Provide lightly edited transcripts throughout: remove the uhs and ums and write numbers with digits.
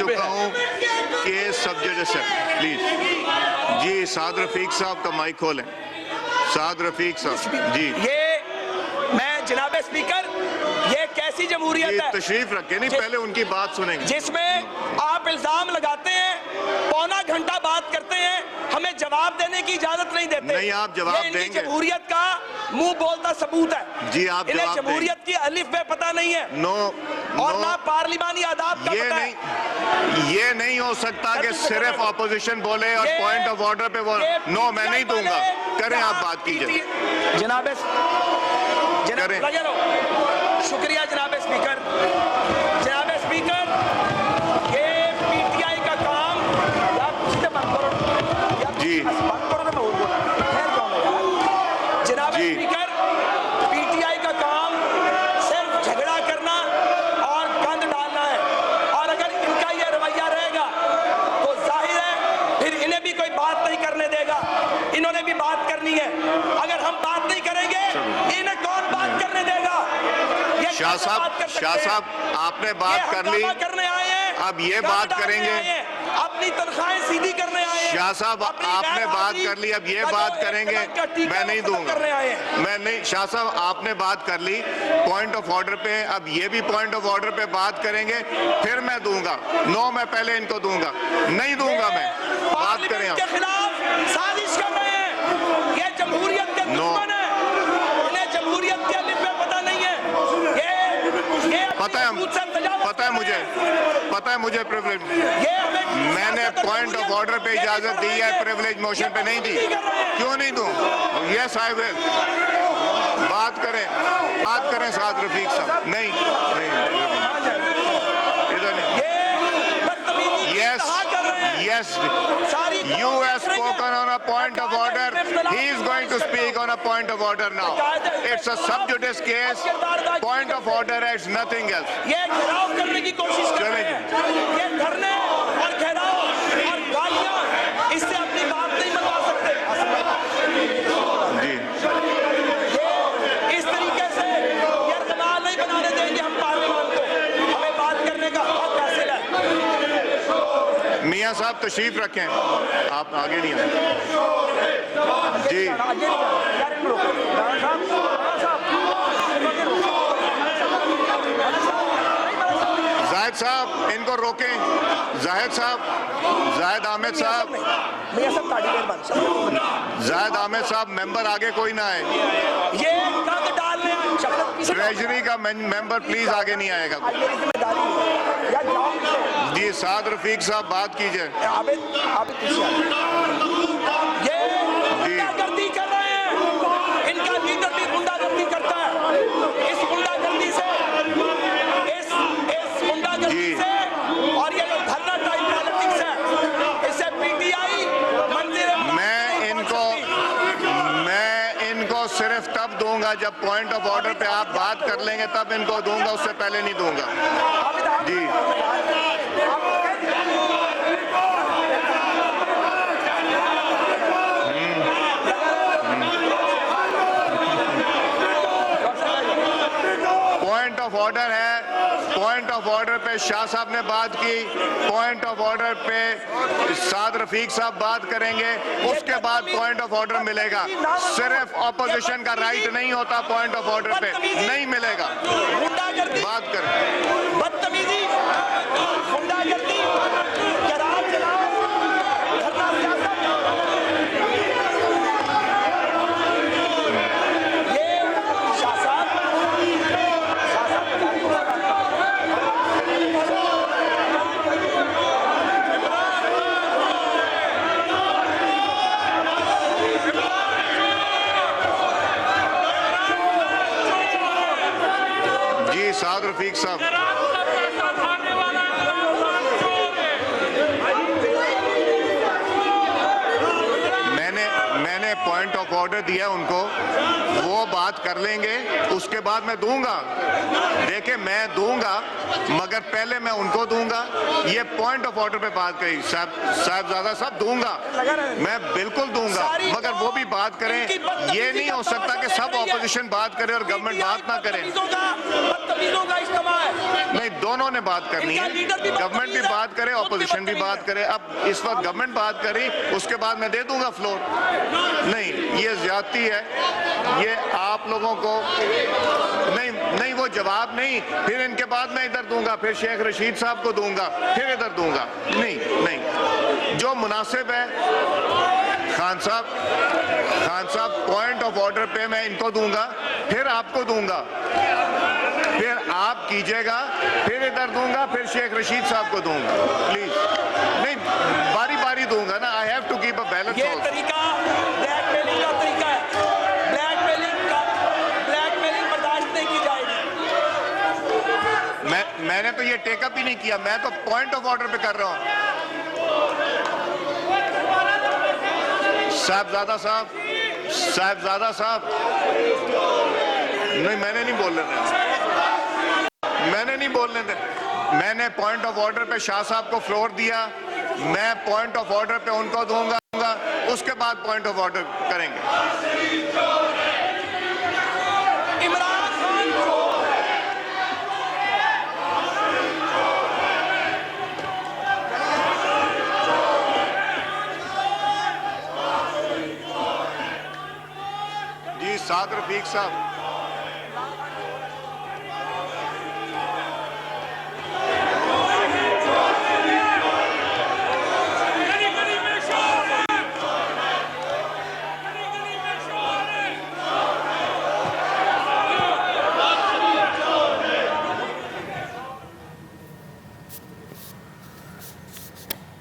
चुका हूँ कि सब्जेक्ट है। प्लीज जी, साद रफीक साहब का माइक खोलें। साद रफीक साहब जी। ये मैं जनाब स्पीकर, ये कैसी जमहूरियत है? तशरीफ रखें, नहीं पहले उनकी बात सुनेंगे। जिसमें आप इल्जाम लगाते हैं, पौना घंटा बात करते हैं, हमें जवाब देने की इजाजत नहीं देते। नहीं, आप जवाब ये देंगे। जमहूरियत का मुंह बोलता सबूत है जी, आप इन्हें जवाब जमहूरियत की अलिफ बे पता नहीं है। नो, और ना पार्लिमानी आदाब का पता है। ये नहीं हो सकता कि सिर्फ ऑपोजिशन बोले और पॉइंट ऑफ ऑर्डर पे बोले। नो, मैं नहीं दूंगा। करें, आप बात कीजिए जनाब। करें। शुक्रिया जनाब स्पीकर। जनाब स्पीकर, ये पीटीआई का काम या कुछ से बंद करो या जी बंद करो तो मैं बोला खैर कौन है यार। जनाब स्पीकर, पीटीआई का काम सिर्फ झगड़ा करना और गंद डालना है, और अगर इनका ये रवैया रहेगा तो जाहिर है फिर इन्हें भी कोई बात नहीं करने देगा। इन्होंने भी बात करनी है, अगर हम बात नहीं करेंगे इन्हें कौन बात करने देगा? शाह साहब आपने बात कर ली, करने आए हैं, अब ये बात करेंगे। अपनी तनख्वाहें सीधी करने आए हैं। शाह साहब आपने बात कर ली, अब ये बात करेंगे। मैं नहीं दूंगा, मैं नहीं। शाह साहब आपने बात कर ली पॉइंट ऑफ ऑर्डर पे, अब ये भी पॉइंट ऑफ ऑर्डर पे बात करेंगे, फिर मैं दूंगा। नो, मैं पहले इनको दूंगा, नहीं दूंगा मैं। बात करें आप। के खिलाफ साजिश कर रहे हैं, ये जमहूरियत के दुश्मन है, इन्हें जमहूरियत के अलिफ में पता नहीं है। ये पता है मुझे प्रिविलेज। मैंने पॉइंट ऑफ ऑर्डर पे इजाजत दी है, प्रिविलेज मोशन पे नहीं दी। क्यों नहीं दूं? ये साहिब बात करें साद रफीक साहब। नहीं, इधर नहीं। Yes, you have spoken on a point of order. He is going to speak on a point of order now. It's a sub judice case. Point of order is nothing else. ये घेराव करने की कोशिश कर रहे हैं। ये धरने और घेराव और गालियां, इससे अपनी बात नहीं मनवा सकते। जी, इस तरीके से ये कमाल नहीं बनाने देंगे हम पार्लियामेंट को। हमें बात करने का हक हासिल है। मियाँ साहब तशरीफ रखें, आप आगे नहीं आए। जी, जाहिद साहब इनको रोकें। जाहिद आमिद साहब, जाहिद आमिद साहब मेंबर आगे कोई ना आए। ये गंद डालने ट्रेजरी का मेंबर प्लीज आगे नहीं आएगा। जी, साद रफीक साहब बात कीजिए। ये गुंडागर्दी कर रहे हैं, इनका लीडर भी गुंडागर्दी करता है। इस गुंडागर्दी से और ये जो धरना टाइप पॉलिटिक्स है, इससे पीटीआई मंदिर मैं इनको सिर्फ तब दूंगा जब पॉइंट ऑफ ऑर्डर पे आप बात कर लेंगे, तब इनको दूंगा, उससे पहले नहीं दूंगा। जी, पॉइंट ऑफ ऑर्डर है। पॉइंट ऑफ ऑर्डर पे शाह साहब ने बात की, पॉइंट ऑफ ऑर्डर पे साद रफीक साहब बात करेंगे, उसके बाद पॉइंट ऑफ ऑर्डर मिलेगा। सिर्फ ऑपोजिशन का राइट नहीं होता पॉइंट ऑफ ऑर्डर पे, नहीं मिलेगा। बात करें। बदतमीजी, गुंडागर्दी, शराब जलाओ, धरना सियासत, ये शासन जी, साद रफीक साहब। मैंने पॉइंट ऑफ ऑर्डर दिया उनको, वो बात कर लेंगे, उसके बाद मैं दूंगा। देखिए, मैं दूंगा मगर पहले मैं उनको दूंगा। ये पॉइंट ऑफ ऑर्डर पे बात करी साहबजादा साहब, दूंगा, मैं बिल्कुल दूंगा, मगर वो भी बात करें। ये नहीं हो सकता कि सब ऑपोजिशन बात करे और गवर्नमेंट बात ना करे। बदतमीजों का इस्तेमाल नहीं, दोनों ने बात करनी इनका है, लीडर भी गवर्नमेंट भी बात करे, ऑपोजिशन भी बात करे। अब इस वक्त गवर्नमेंट बात करी, उसके बाद मैं दे दूंगा फ्लोर। नहीं, ये ज्यादती है, ये आप लोगों को नहीं वो जवाब नहीं, फिर इनके बाद मैं इधर दूंगा, फिर शेख रशीद साहब को दूंगा, फिर इधर दूंगा। नहीं, जो मुनासिब है खान साहब पॉइंट ऑफ ऑर्डर पे मैं इनको दूंगा, फिर आपको दूंगा, फिर आप कीजिएगा, फिर इधर दूंगा, फिर शेख रशीद साहब को दूंगा। प्लीज नहीं, बारी बारी दूंगा ना, I have to keep a balance. ये तरीका ब्लैकमेलिंग का तरीका है, ब्लैकमेलिंग बर्दाश्त नहीं की जाएगी। मैंने तो ये टेकअप ही नहीं किया, मैं तो पॉइंट ऑफ ऑर्डर पे कर रहा हूं। साहबजादा साहब नहीं, मैंने नहीं बोलने देना, मैंने पॉइंट ऑफ ऑर्डर पे शाह साहब को फ्लोर दिया, मैं पॉइंट ऑफ ऑर्डर पे उनको दूंगा, उसके बाद पॉइंट ऑफ ऑर्डर करेंगे। इमरान खान को जी साद रफीक साहब,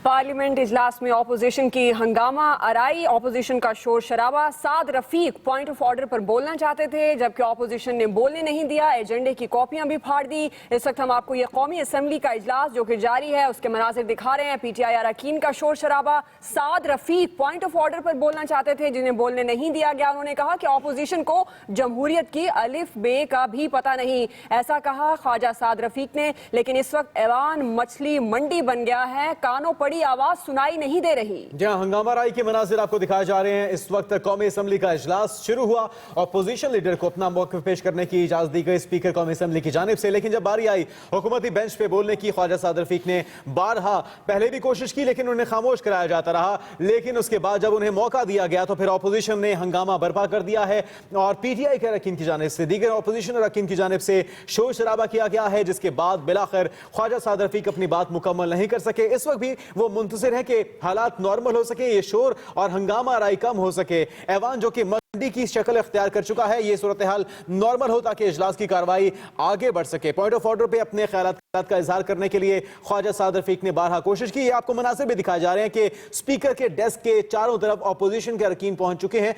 पार्लियामेंट इजलास में ऑपोजिशन की हंगामा आराई, ऑपोजिशन का शोर शराबा। Saad Rafique point of order पर बोलना चाहते थे, जबकि ऑपोजिशन ने बोलने नहीं दिया, एजेंडे की कॉपियां भी फाड़ दी। इस वक्त हम आपको ये कौमी असम्बली का इजलास जो कि जारी है उसके मनाजिर दिखा रहे हैं। PTI अरकान का शोर शराबा। Saad Rafique point of order पर बोलना चाहते थे, जिन्हें बोलने नहीं दिया गया। उन्होंने कहा कि ऑपोजिशन को जमहूरियत की अलिफ बे का भी पता नहीं, ऐसा कहा ख्वाजा साद रफीक ने। लेकिन इस वक्त ऐवान मछली मंडी बन गया है, कानों पड़ी आवाज सुनाई नहीं दे रही। जहां हंगामा राई के मनाजिर आपको दिखाए जा रहे हैं। इस वक्त कौमी असम्बली का इजलास शुरू हुआ, ऑपोजिशन लीडर को अपना मौक़िफ़ पेश करने की इजाजत दी गई स्पीकर कौमी असम्बली की जानिब से। लेकिन जब बारी आई हुकूमती बेंच पे बोलने की, ख्वाजा साद रफीक ने बारहा पहले भी कोशिश की, लेकिन उन्हें खामोश कराया जाता रहा। लेकिन उसके बाद जब उन्हें मौका दिया गया तो फिर ऑपोजिशन ने हंगामा बर्पा कर दिया है और PTI के अरकान की जानिब से, दीगर ऑपोजिशन अरकान की जानिब से शोर शराबा किया गया है, जिसके बाद बिलाखिर ख्वाजा साद रफीक अपनी बात मुकम्मल नहीं कर सके। इस वक्त भी वो मुंतज़िर है कि हालात नॉर्मल हो सके, ये शोर और हंगामा राई कम हो सके। ऐवान जो कि मंडी की शक्ल इख्तियार कर चुका है, ये सूरत हाल नॉर्मल हो ताकि इजलास की कार्रवाई आगे बढ़ सके। पॉइंट ऑफ ऑर्डर पे अपने ख्यालात का इजहार करने के लिए ख्वाजा साद रफीक ने बारहा कोशिश की। आपको मनासिब भी दिखाए जा रहे हैं कि स्पीकर के डेस्क के चारों तरफ ऑपोजिशन के अरकान पहुंच चुके हैं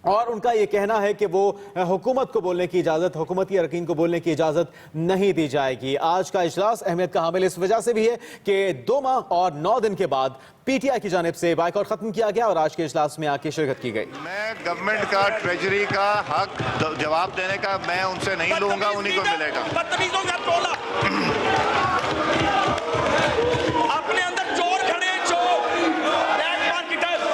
और उनका यह कहना है कि वो हुकूमत को बोलने की इजाजत, हुकूमती अरकान को बोलने की इजाजत नहीं दी जाएगी। आज का इजलास अहमियत का हामिल इस वजह से भी है कि 2 माह और 9 दिन के बाद PTI की जानिब से बाइकआउट खत्म किया गया और आज के इजलास में आके शिरकत की गई। मैं गवर्नमेंट का ट्रेजरी का हक जवाब देने का मैं उनसे नहीं लूंगा, उन्हीं को मिलेगा। बदतमीजों का टोला अपने अंदर चोर खड़े, चोर ब्लैक मार्केटर्स।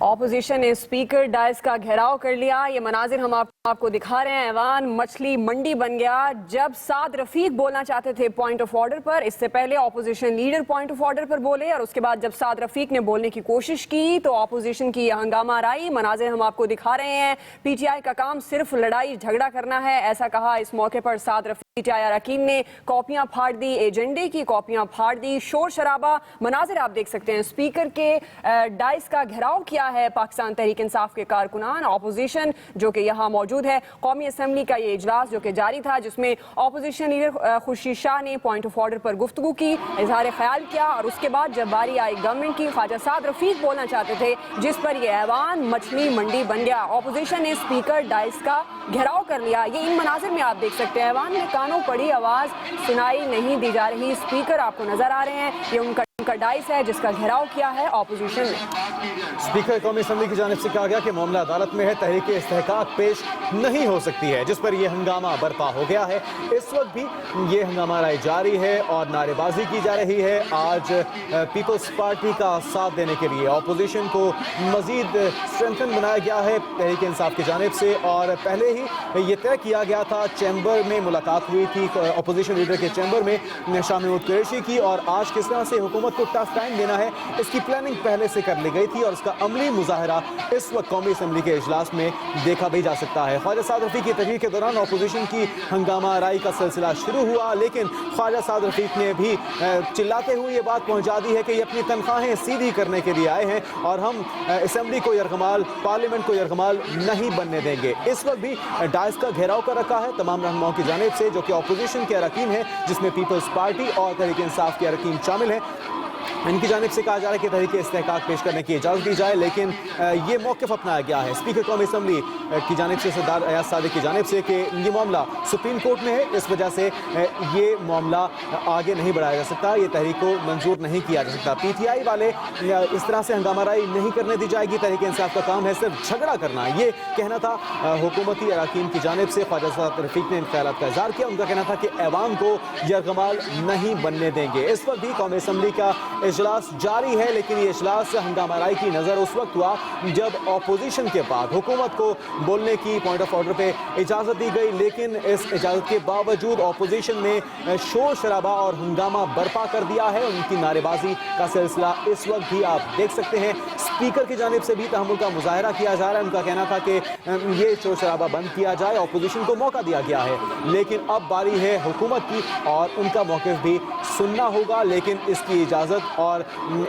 ऑपोजिशन ने स्पीकर डायस का घेराव कर लिया। ये मनाजिर हम आपको दिखा रहे हैं। ऐवान मछली मंडी बन गया। जब साद रफीक बोलना चाहते थे पॉइंट ऑफ ऑर्डर पर, इससे पहले opposition leader point of order पर बोले और उसके बाद जब साद रफीक ने बोलने की कोशिश की तो ऑपोजिशन की हंगामा आई। मनाजिर हम आपको दिखा रहे हैं। PTI का काम सिर्फ लड़ाई झगड़ा करना है, ऐसा कहा इस मौके पर साद रफीक। PTI अरकान ने कॉपियां फाड़ दी, एजेंडे की कॉपियां फाड़ दी, शोर शराबा। मनाजिर आप देख सकते हैं, स्पीकर के डाइस का घेराव किया है है पाकिस्तान तहरीक इंसाफ के कारकुनान ऑपोजिशन जो कि यहाँ मौजूद है। कौमी असम्बली का ये इजलास जो कि जारी था, जिसमें ऑपोजिशन लीडर खुर्शीद शाह ने पॉइंट ऑफ ऑर्डर पर गुफ्तगू की, इजहार ख्याल किया, और उसके बाद जब बारी आई गवर्नमेंट की, ख्वाजा साद रफीक बोलना चाहते थे, जिस पर यह ऐवान मछली मंडी बन गया। ऑपोजिशन ने स्पीकर डाइस का घेराव कर लिया। ये इन मनाजिर में आप देख सकते हैं, ऐवान में कानों पड़ी आवाज़ सुनाई नहीं दी जा रही। स्पीकर आपको नजर आ रहे हैं, ये उनका डाइस है जिसका घेराव किया है ऑपोजिशन ने। स्पीकर कौमी असम्बली की जानिब से कहा गया कि मामला अदालत में है, तहरीक इस्तेहकाक पेश नहीं हो सकती है, जिस पर यह हंगामा बर्पा हो गया है। इस वक्त भी ये हंगामा राय जारी है और नारेबाजी की जा रही है। आज पीपल्स पार्टी का साथ देने के लिए ऑपोजिशन को मजीद स्ट्रेंथन बनाया गया है तहरीक इंसाफ की जानिब से, और पहले ही ये तय किया गया था, चैम्बर में मुलाकात हुई थी अपोजिशन लीडर के चैम्बर में शाह महमूद कुरैशी की, और आज किस तरह से हुकूमत को टफ टाइम देना है इसकी प्लानिंग पहले से कर ली गई थी, और इसका अमली मुजाहरा इस वक्त कौमी असम्बली के इजलास में देखा भी जा सकता है। ख्वाजा साद रफीक की तकरीर के दौरान ऑपोजिशन की हंगामा आराई का सिलसिला शुरू हुआ, लेकिन ख्वाजा साद रफीक ने भी चिल्लाते हुए ये बात पहुंचा दी है कि ये अपनी तनख्वाहें सीधी करने के लिए आए हैं और हम असम्बली को यरगमाल, पार्लियामेंट को यरगमाल नहीं बनने देंगे। इस वक्त भी डाइस का घेराव कर रखा है तमाम रहनुमाओं की जानिब से, जो कि ऑपोजिशन के अरकान हैं, जिसमें पीपल्स पार्टी और तहरीक इंसाफ के अरकान शामिल हैं। इनकी जानिब से कहा जा रहा है कि तहरीक इस्तेहकाक पेश करने की इजाज़त दी जाए, लेकिन ये मौक़िफ़ अपनाया गया है स्पीकर कौमी असम्बली की जानिब से, सरदार अयाज सादिक की जानिब से, कि ये मामला सुप्रीम कोर्ट में है, इस वजह से ये मामला आगे नहीं बढ़ाया जा सकता, ये तहरीक को मंजूर नहीं किया जा सकता। PTI वाले इस तरह से हंगामाराई नहीं करने दी जाएगी, तहरीक इंसाफ का काम है सिर्फ झगड़ा करना, ये कहना था हुकूमती अरकान की जानिब से। ख्वाजा साद रफीक ने इन ख्यालात का इज़हार किया, उनका कहना था कि ऐवान को यरगमाल नहीं बनने देंगे। इस वक्त भी कौमी असम्बली का इजलास जारी है, लेकिन ये इजलास हंगामाराई की नज़र उस वक्त हुआ जब ऑपोजिशन के बाद हुकूमत को बोलने की पॉइंट ऑफ ऑर्डर पे इजाज़त दी गई, लेकिन इस इजाज़त के बावजूद ऑपोजिशन ने शोर शराबा और हंगामा बर्पा कर दिया है। उनकी नारेबाजी का सिलसिला इस वक्त भी आप देख सकते हैं। स्पीकर की जानिब से भी तहम्मुल का मुजाहरा किया जा रहा है, उनका कहना था कि ये शोर शराबा बंद किया जाए, ऑपोजिशन को मौका दिया गया है, लेकिन अब बारी है हुकूमत की और उनका मौक़िफ़ भी सुनना होगा, लेकिन इसकी इजाज़त और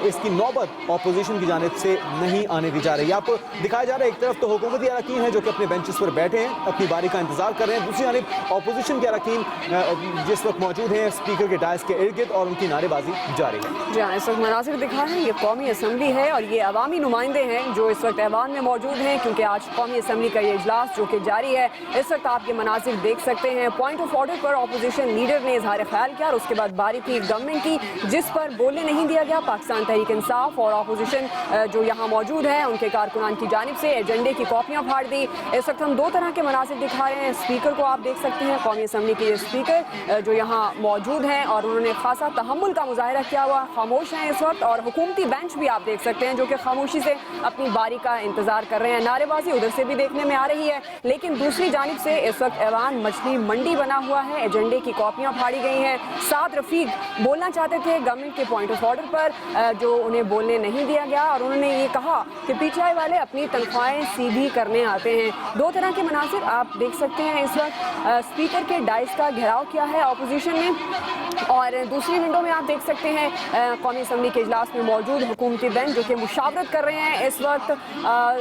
इसकी नौबत ऑपोजिशन की जानिब से नहीं आने दी जा रही है। आपको दिखाया जा रहा है, एक तरफ तो हुकूमती अरकान हैं जो कि अपने बेंचेस पर बैठे हैं, अपनी बारी का इंतजार कर रहे हैं, दूसरी जानिब ऑपोजिशन के अरकान जिस वक्त मौजूद हैं स्पीकर के डायस के इर्द गिर्द, और उनकी नारेबाजी जारी है। जी हाँ, इस वक्त मनाजिर दिखा है, ये कौमी असम्बली है और ये अवामी नुमाइंदे हैं जो इस वक्त ऐवान में मौजूद हैं, क्योंकि आज कौमी असम्बली का ये इजलास जो कि जारी है। इस वक्त आप ये मनाजिर देख सकते हैं, पॉइंट ऑफ ऑर्डर पर ऑपोजिशन लीडर ने इजहार ख्याल किया और उसके बाद बारी थी गवर्नमेंट की, जिस पर बोलने नहीं दिया गया। पाकिस्तान तहरीक इंसाफ और ऑपोजिशन जो यहाँ मौजूद है उनके कारकुनान की जानिब से एजेंडे की कॉपियाँ फाड़ दी। इस वक्त हम दो तरह के मनासिब दिखा रहे हैं। स्पीकर को आप देख सकते हैं, कौमी असम्बली के स्पीकर जो यहाँ मौजूद हैं और उन्होंने खासा तहम्मुल का मुजाहरा किया हुआ, खामोश हैं इस वक्त, और हुकूमती बेंच भी आप देख सकते हैं जो कि खामोशी से अपनी बारी का इंतजार कर रहे हैं। नारेबाजी उधर से भी देखने में आ रही है, लेकिन दूसरी जानिब से इस वक्त ऐवान मछली मंडी बना हुआ है, एजेंडे की कॉपियाँ फाड़ी गई हैं। साद रफीक बोलना चाहते थे गवर्नमेंट के पॉइंट ऑफ ऑर्डर पर, जो उन्हें बोलने नहीं दिया गया, और उन्होंने ये कहा कि PTI वाले अपनी तनख्वाहें सीधी करने आते हैं। दो तरह के मनासिर आप देख सकते हैं इस वक्त। स्पीकर के डाइस का घेराव किया है ऑपोजिशन ने, और दूसरी विंडो में आप देख सकते हैं कौमी असम्बली के इजलास में मौजूद हुकूमती बेंच जो कि मुशावरत कर रहे हैं इस वक्त,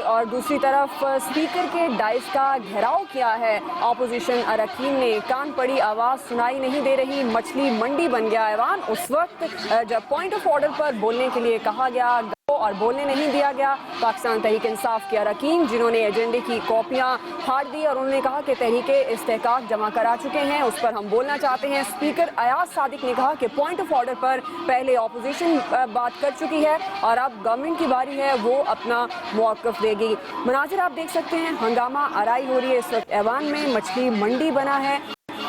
और दूसरी तरफ स्पीकर के डाइस का घेराव किया है ऑपोजिशन अरकान ने। कान पड़ी आवाज़ सुनाई नहीं दे रही, मछली मंडी बन गया ऐवान उस वक्त जब पॉइंट ऑफ ऑर्डर पर बोलने के लिए कहा गया और बोलने नहीं दिया गया। पाकिस्तान तहरीक इंसाफ के अरकान जिन्होंने एजेंडे की कॉपियाँ फाड़ दी और उन्होंने कहा कि तहरीक इस्तेहकाक जमा करा चुके हैं, उस पर हम बोलना चाहते हैं। स्पीकर अयाज सादिक ने कहा कि पॉइंट ऑफ ऑर्डर पर पहले ऑपोजिशन बात कर चुकी है और अब गवर्नमेंट की बारी है, वो अपना मौक़िफ़ देगी। मनाजिर आप देख सकते हैं, हंगामा आराई हो रही है इस वक्त ऐवान में, मछली मंडी बना है।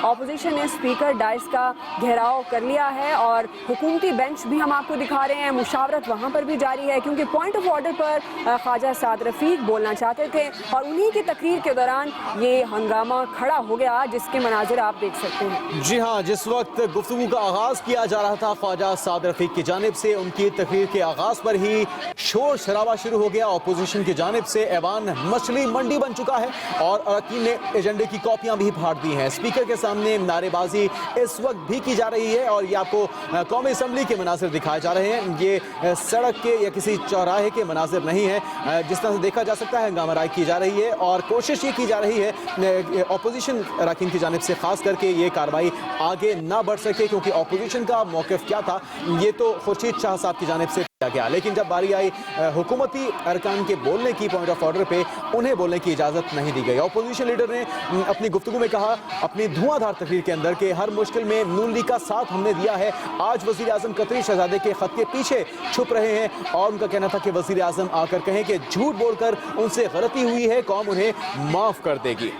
ऑपोजिशन ने स्पीकर डाइस का घेराव कर लिया है और हुकूमती बेंच भी हम आपको दिखा रहे हैं, मुशावरत वहाँ पर भी जारी है, क्योंकि पॉइंट ऑफ ऑर्डर पर ख्वाजा साद रफीक बोलना चाहते थे और उन्हीं की तकरीर के दौरान ये हंगामा खड़ा हो गया, जिसके मनाजिर आप देख सकते हैं। जी हाँ, जिस वक्त गुफ्तगू का आगाज़ किया जा रहा था ख्वाजा साद रफीक की जानिब से, उनकी तकरीर के आगाज़ पर ही शोर शराबा शुरू हो गया। ऑपोजिशन की जानिब से ऐवान मछली मंडी बन चुका है और अरकान ने एजेंडे की कॉपियां भी फाड़ दी हैं। स्पीकर के सामने नारेबाजी इस वक्त भी की जा रही है और ये आपको कौमी असम्बली के मनासिर दिखाए जा रहे हैं। ये सड़क के या किसी चौराहे के मनासिर नहीं है। जिस तरह से देखा जा सकता है हंगामाराई की जा रही है और कोशिश ये की जा रही है ऑपोजिशन अरकान की जानिब से, खास करके ये कार्रवाई आगे ना बढ़ सके, क्योंकि ऑपोजिशन का मौक़िफ़ क्या था ये तो खुर्शीद शाह साहब की जानिब से किया गया। लेकिन जब बारी आई हुकूमती अरकान के बोलने की, पॉइंट ऑफ ऑर्डर पे उन्हें बोलने की इजाज़त नहीं दी गई। ऑपोजिशन लीडर ने अपनी गुफ्तगू में कहा अपनी धुआंधार तकरीर के अंदर कि हर मुश्किल में नून लीग का साथ हमने दिया है। आज वज़ीर आज़म कतरी शहजादे के ख़त के पीछे छुप रहे हैं और उनका कहना था कि वज़ीर आज़म आकर कहें कि झूठ बोलकर उनसे गलती हुई है, कौम उन्हें माफ़ कर देगी।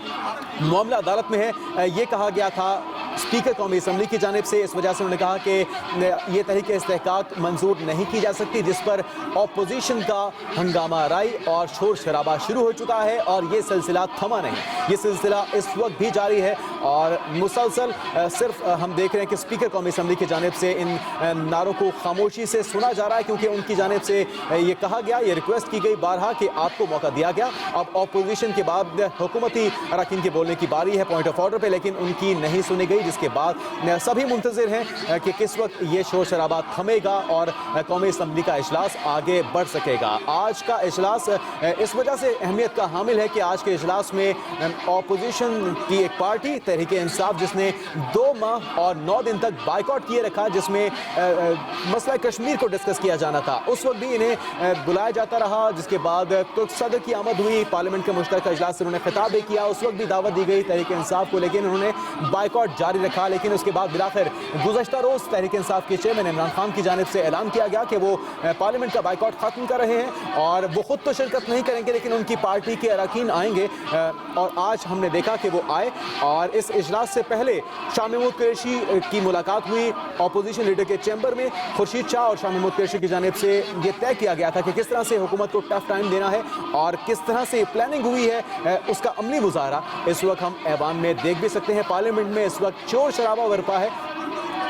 मामला अदालत में है, ये कहा गया था स्पीकर कौमी असम्बली की जानिब से। इस वजह से उन्होंने कहा कि ये तहरीक इस्तेहकाक मंजूर नहीं की जा सकती, जिस पर ऑपोजिशन का हंगामा आराई और शोर शराबा शुरू हो चुका है और ये सिलसिला थमा नहीं। ये सिलसिला इस वक्त भी जारी है और मुसलसल सिर्फ हम देख रहे हैं कि स्पीकर कौमी असम्बली की जानिब से इन नारों को खामोशी से सुना जा रहा है, क्योंकि उनकी जानिब से ये कहा गया, ये रिक्वेस्ट की गई बारहा कि आपको मौका दिया गया। अब ऑपोजिशन के बाद हुकूमती अरकान के बोलने की बारी है पॉइंट ऑफ ऑर्डर पे, लेकिन उनकी नहीं सुनी गई, जिसके बाद सभी मुंतज़िर हैं कि किस वक्त ये शोर शराबा थमेगा और कौमी असम्बली का इजलास आगे बढ़ सकेगा। आज का इजलास इस वजह से अहमियत का हामिल है कि आज के इजलास में ऑपोजिशन की एक पार्टी तहरीक इंसाफ, जिसने 2 माह और 9 दिन तक बाइकआउट किए रखा, जिसमें मसला कश्मीर को डिस्कस किया जाना था, उस वक्त भी इन्हें बुलाया जाता रहा। जिसके बाद तुर्क सदर की आमद हुई, पार्लियामेंट के मुश्तरका इजलास से उन्होंने खिताब भी किया, उस वक्त भी दावत दी गई तहरीक इंसाफ को, लेकिन उन्होंने बाइकआउट जारी रखा। लेकिन उसके बाद बिलाखिर गुज़श्ता रोज़ तहरीक इंसाफ के चेयरमैन इमरान खान की जानिब से ऐलान किया गया कि वो पार्लियामेंट का बाइकआउट खत्म कर रहे हैं और वो खुद तो शिरकत नहीं करेंगे, लेकिन उनकी पार्टी के अरकान आएंगे। और आज हमने देखा कि वो आए और इस इजलास से पहले शाह महमूद कुरैशी की मुलाकात हुई ऑपोजिशन लीडर के चैम्बर में। खुर्शीद शाह और शाह महमूद कुरैशी की जानिब से ये तय किया गया था कि किस तरह से हुकूमत को टफ टाइम देना है और किस तरह से प्लानिंग हुई है, उसका अमली मुजाहरा इस वक्त हम ऐवान में देख भी सकते हैं। पार्लियामेंट में इस वक्त शोर शराबा बरपा है,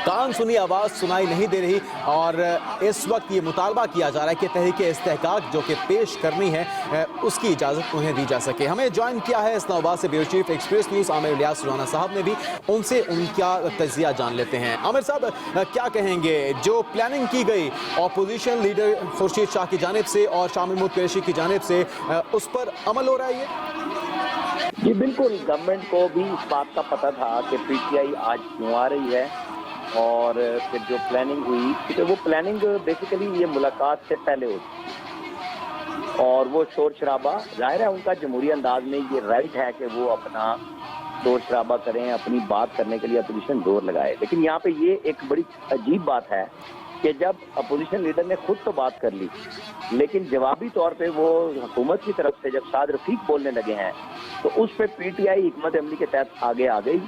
कान सुनी आवाज़ सुनाई नहीं दे रही और इस वक्त ये मुतालबा किया जा रहा है कि तहरीक इस्तेहकाक जो कि पेश करनी है उसकी इजाज़त उन्हें दी जा सके। हमें ज्वाइन किया है इस्लामाबाद से bureau chief Express News Aamir Ilyas Suhana साहब ने भी, उनसे उनका तजिया जान लेते हैं। आमिर साहब क्या कहेंगे, जो प्लानिंग की गई ऑपोजिशन लीडर खुर्शीद शाह की जानिब से और शाह महमूद कुरैशी की जानिब से, उस पर अमल हो रहा है? ये जी बिल्कुल, गवर्नमेंट को भी इस बात का पता था कि पीटीआई आज क्यों आ रही है और फिर जो प्लानिंग हुई, तो वो प्लानिंग बेसिकली ये मुलाकात से पहले होती और वो शोर शराबा, जाहिर है उनका जमहूरी अंदाज में ये राइट है कि वो अपना शोर शराबा करें, अपनी बात करने के लिए अपोजिशन जोर लगाए। लेकिन यहाँ पे ये एक बड़ी अजीब बात है कि जब अपोजिशन लीडर ने खुद तो बात कर ली, लेकिन जवाबी तौर पे वो हुकूमत की तरफ से जब साद रफीक बोलने लगे हैं तो उस पर पीटीआई हिकमत अमली के तहत आगे आ गई